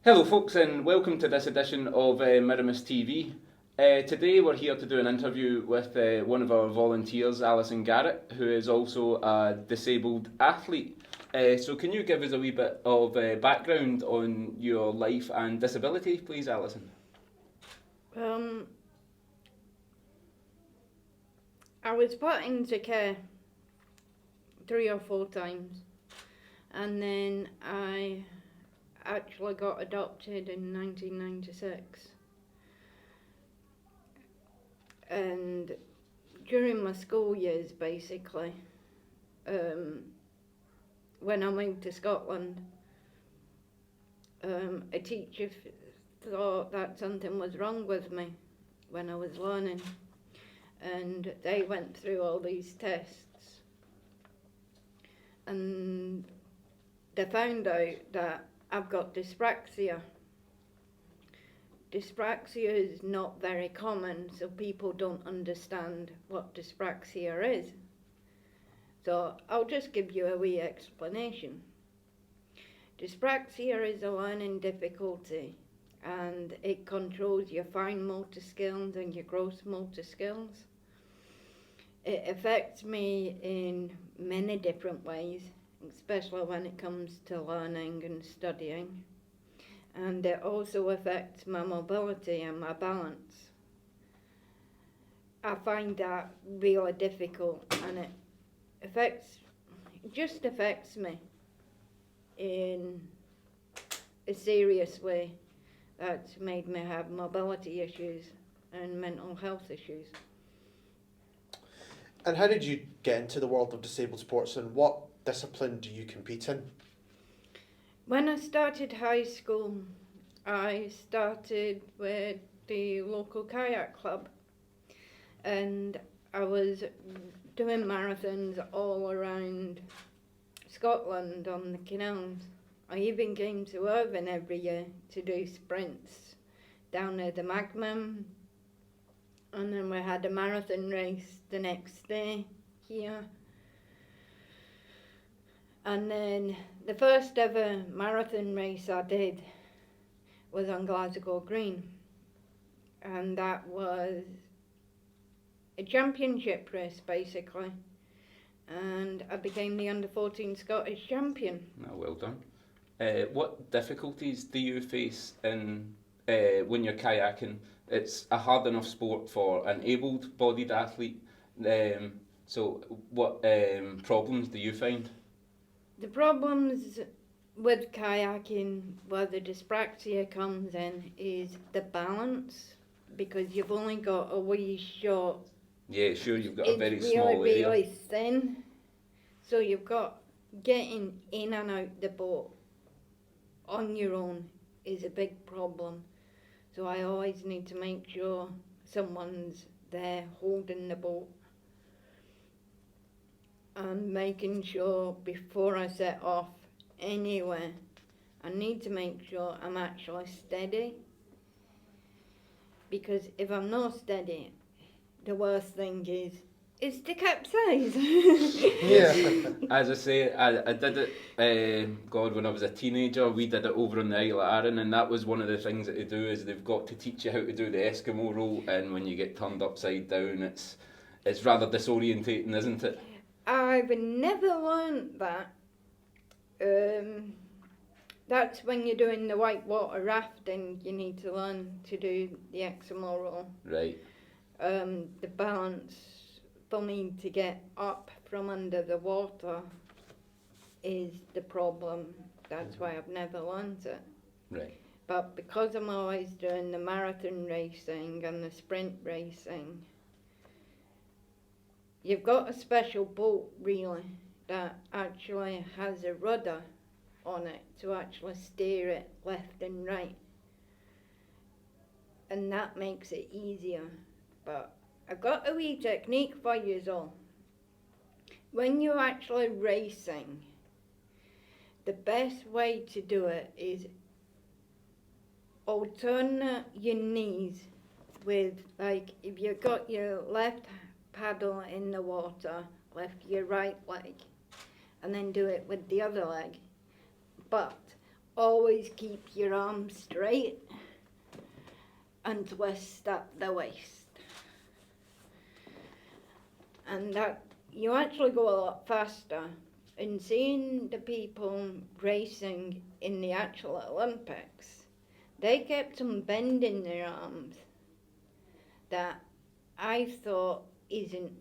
Hello, folks, and welcome to this edition of Miramis TV. Today, we're here to do an interview with one of our volunteers, Alison Garrett, who is also a disabled athlete. So, can you give us a wee bit of background on your life and disability, please, Alison? Um, I was put into care 3 or 4 times, and then I actually got adopted in 1996. And during my school years, basically, when I moved to Scotland, a teacher thought that something was wrong with me when I was learning, and they went through all these tests, and they found out that I've got dyspraxia. Dyspraxia is not very common, so people don't understand what dyspraxia is. So I'll just give you a wee explanation. Dyspraxia is a learning difficulty, and it controls your fine motor skills and your gross motor skills. It affects me in many different ways, especially when it comes to learning and studying. And it also affects my mobility and my balance. I find that really difficult, and it just affects me in a serious way that's made me have mobility issues and mental health issues. And how did you get into the world of disabled sports, and what discipline do you compete in? When I started high school, I started with the local kayak club, and I was doing marathons all around Scotland on the canals. I even came to Irvine every year to do sprints down near the Magmum, and then we had a marathon race the next day here. And then the first ever marathon race I did was on Glasgow Green, and that was a championship race basically, and I became the under-14 Scottish champion. Oh, well done. What difficulties do you face in when you're kayaking? It's a hard enough sport for an able-bodied athlete. So, what problems do you find? The problems with kayaking, where the dyspraxia comes in, is the balance, because you've only got a wee short. Yeah, sure, you've got a very It's small really, area. really thin, so you've got getting in and out the boat on your own is a big problem. So I always need to make sure someone's there holding the boat and making sure before I set off anywhere, I need to make sure I'm actually steady, because if I'm not steady, the worst thing is to capsize. Yeah. As I say, I did it, God, when I was a teenager, we did it over on the Isle of Arran, and that was one of the things that they do, is they've got to teach you how to do the Eskimo roll, and when you get turned upside down, it's rather disorientating, isn't it? I've never learned that. That's when you're doing the whitewater rafting, you need to learn to do the Eskimo roll. Right. The balance for me to get up from under the water is the problem. That's why I've never learned it. Right. But because I'm always doing the marathon racing and the sprint racing, you've got a special boat really that actually has a rudder on it to actually steer it left and right, and that makes it easier. But I've got a wee technique for you all. When you're actually racing, the best way to do it is alternate your knees with, like, if you've got your left paddle in the water, lift your right leg, and then do it with the other leg. But always keep your arms straight and twist at the waist. And that you actually go a lot faster. And seeing the people racing in the actual Olympics, they kept on bending their arms that I thought isn't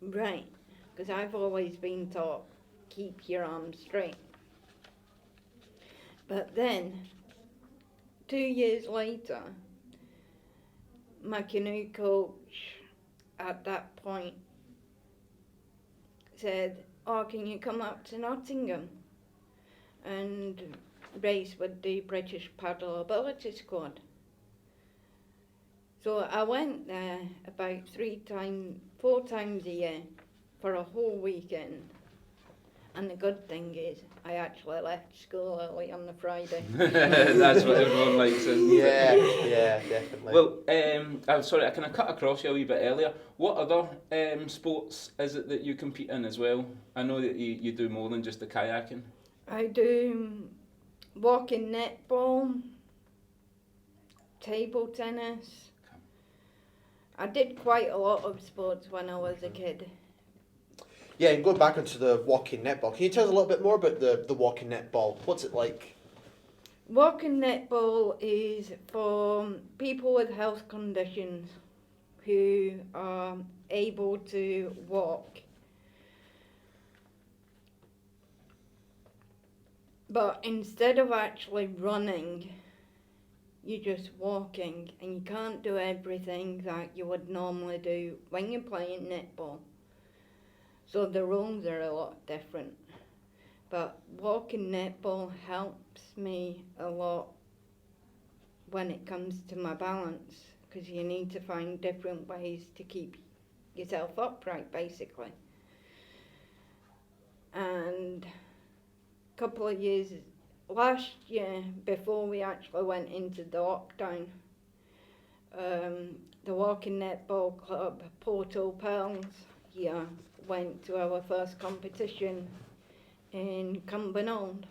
right, because I've always been taught keep your arms straight. But then 2 years later, my canoe coach at that point said, "Oh, can you come up to Nottingham and race with the British Paddle Ability Squad?" So I went there about 4 times a year for a whole weekend. And the good thing is, I actually left school early on the Friday. That's what everyone likes, isn't it? Yeah, definitely. Well, I'm sorry, I kind of cut across you a wee bit earlier. What other sports is it that you compete in as well? I know that you do more than just the kayaking. I do walking netball, table tennis. I did quite a lot of sports when I was a kid. Yeah, and going back onto the walking netball, can you tell us a little bit more about the walking netball? What's it like? Walking netball is for people with health conditions who are able to walk. But instead of actually running, you're just walking, and you can't do everything that you would normally do when you're playing netball. So the rules are a lot different. But walking netball helps me a lot when it comes to my balance, because you need to find different ways to keep yourself upright, basically. And a couple of years, last year, before we actually went into the lockdown, the Walking Netball Club, Porto Pearls, here, went to our first competition in Camron,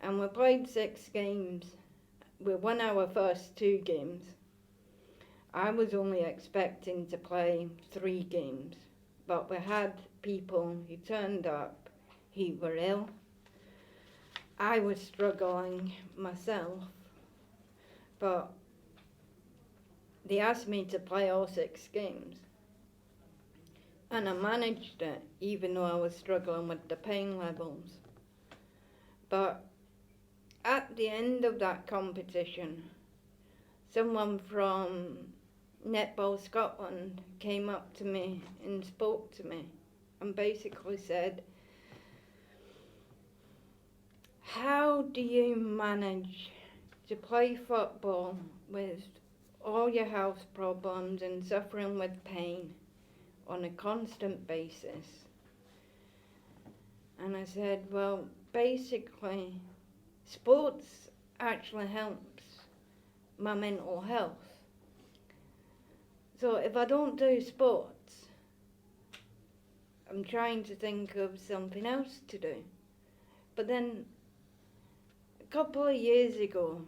and we played 6 games. We won our first 2 games. I was only expecting to play 3 games, but we had people who turned up who were ill. I was struggling myself, but they asked me to play all 6 games. And I managed it, even though I was struggling with the pain levels. But at the end of that competition, someone from Netball Scotland came up to me and spoke to me and basically said, "How do you manage to play football with all your health problems and suffering with pain on a constant basis?" And I said, well, basically, sports actually helps my mental health. So if I don't do sports, I'm trying to think of something else to do. But then, a couple of years ago,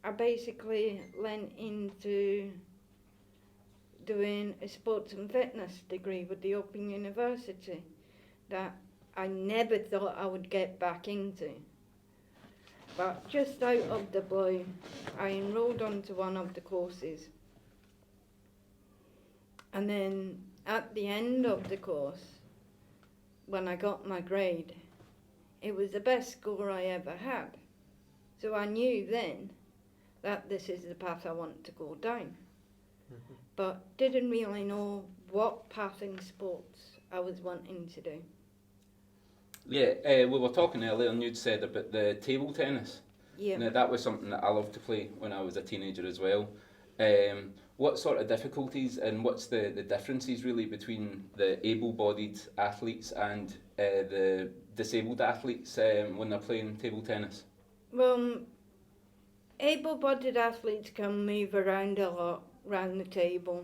I basically went into doing a sports and fitness degree with the Open University that I never thought I would get back into. But just out of the blue, I enrolled onto one of the courses. And then at the end of the course, when I got my grade, it was the best score I ever had. So I knew then that this is the path I want to go down. But didn't really know what path in sports I was wanting to do. Yeah, we were talking earlier and you'd said about the table tennis. Yeah. Now, that was something that I loved to play when I was a teenager as well. What sort of difficulties and what's the differences really between the able-bodied athletes and the disabled athletes when they're playing table tennis? Well, able-bodied athletes can move around a lot around the table.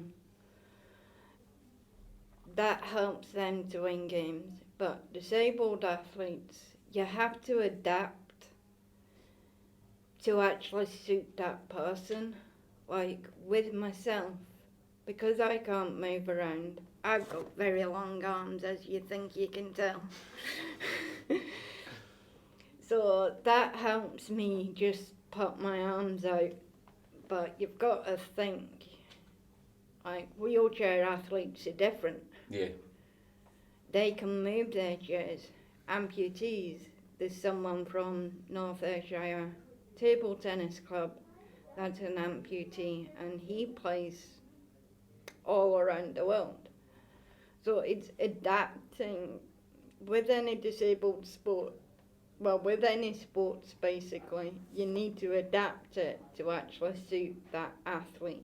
That helps them to win games. But disabled athletes, you have to adapt to actually suit that person. Like with myself, because I can't move around, I've got very long arms, as you think you can tell. So that helps me just put my arms out. But you've got to think, like wheelchair athletes are different. Yeah. They can move their chairs. Amputees, there's someone from North Ayrshire Table Tennis Club that's an amputee, and he plays all around the world. So it's adapting with any disabled sport. Well, with any sports basically, you need to adapt it to actually suit that athlete.